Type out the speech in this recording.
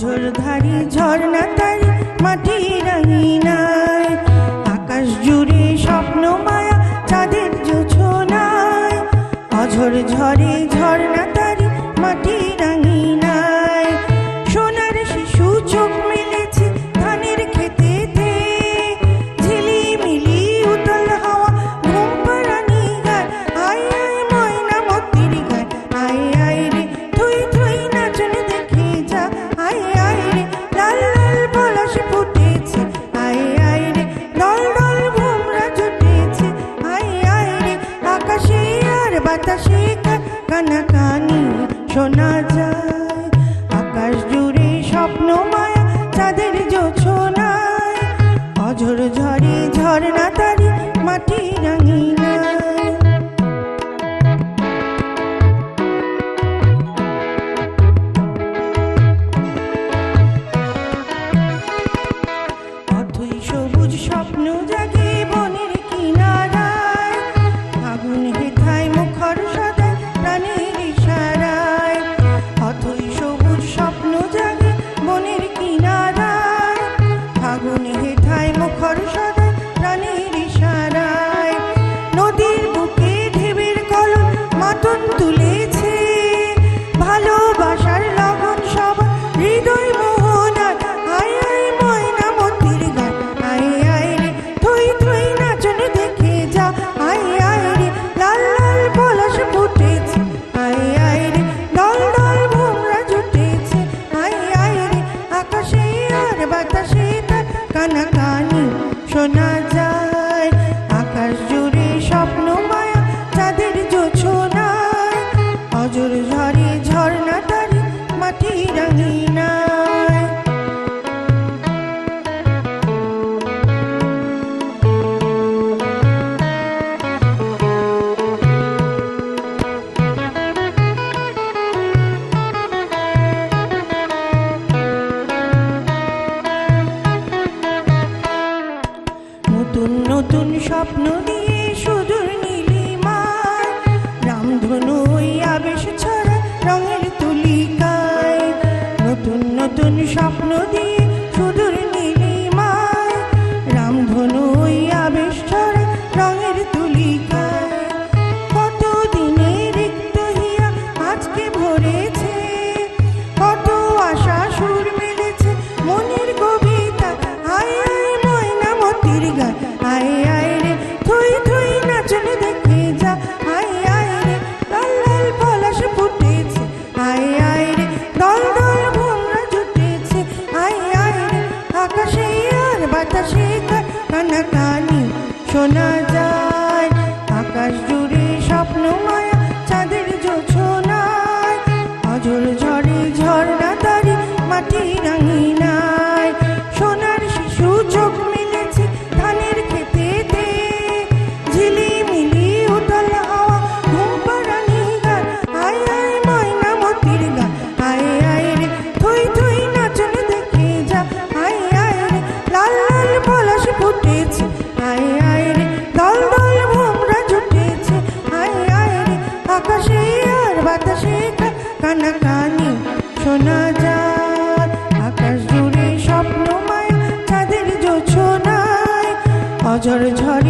অঝোরধারী ঝর্ণা তারি মাটির আঙিনায়, আকাশ জুড়ে স্বপ্ন মায়া চাঁদের জোছনায়। অঝোর ঝরে ঝর্ণা তারি মাটির আঙিনায়, সোনার শিশু চোখ মেলেছে ধানের খেতেতে। ঝিলিমিলি উতল হাওয়া ঘুম পাড়ানি গায়, আয় আয় ময়না মতির গায়। আয় আয় রে থুই থুই নাচন দেখে যা, আয় আয় রে লাল লাল পলাশ ফুটেছে। আয় আয় রে দল দল ভোমরা জুটেছে। আয় আয় রে আকাশে আর বাতাসে কানাকানি শোনা যায়। আকাশ জুড়ে স্বপ্ন মায়া চাঁদের জোছনায়, অঝোর ঝরে ঝর্ণা তারি মাটির আঙিনায়। অথই সবুজ স্বপ্ন জাগে বনের কিনারায়, আগুন হেথায় মুখর সদায় প্রাণের ইশারায়। অথই সবুজ স্বপ্ন জাগে বনের কিনারায়, আগুন হেথায় মুখর সদায় প্রাণের ইশারায়। নদীর বুকে ঢেউয়ের কলম মাতন তুলেছে, ভালোবাসার লগন সবার হৃদয় মোহনায়। আয় আয় ময়না মতির গায়, আয় আয় রে থুই থুই নাচন দেখে যা। আয় আয় রে লাল লাল পলাশ ফুটেছে। আয় আয় রে দল দল ভোমরা জুটেছে। আয় আয় রে আকাশে আর বাতাসে তার কানাকানি শোনা যায়। আকাশ জুড়ে স্বপ্ন মায়া চাঁদের জোছনায়, অঝোর ঝরে ঝর্ণা তারি মাটির আঙিনায়। নতুন নতুন স্বপ্ন দিয়ে সুদূর নীলিমায়, রামধনু ওই আবেশ ছড়া রঙের তুলিকায়। নতুন নতুন স্বপ্ন দিয়ে সুদূর নীলিমায়, রামধনু ওই আবেশ ছড়া রঙের তুলিকায়। কত দিনে রিক্ত হিয়া আজকে ভরেছে, কত আশা সুর মেলেছে মনের কবিতা। আয় আয় ময়না মতির গায়, আয় আয় রে থুই থুই নাচন দেখে যা। আয় আয় রে লাল লাল পলাশ ফুটেছে। আয় আয় রে দল দল ভোমরা জুটেছে। আয় আয় রে আকাশে আর বাতাসে কানাকানি শোনা যায়। আকাশ জুড়ে স্বপ্ন মায়া চাঁদের জোছনায়, অঝোর ঝরে ঝর্ণা তারি মাটির আঙিনায়। সোনার শিশু চোখ মেলেছে ধানের খেতেতে। ঝিলিমিলি উতল হাওয়া ঘুম পাড়ানি গায়, আয় আয় ময়না মতির গায়। আয় আয় রে থুই থুই নাচন দেখে যা। আয় আয় রে লাল লাল পলাশ ফুটেছে। আয় আয় রে দল দল ভোমরা জুটেছে। আয় আয় রে আকাশে আর বাতাসে কানাকানি শোনা যায়। আকাশ জুড়ে স্বপ্ন মায়া চাঁদের জোছনায়, অঝোর ঝরে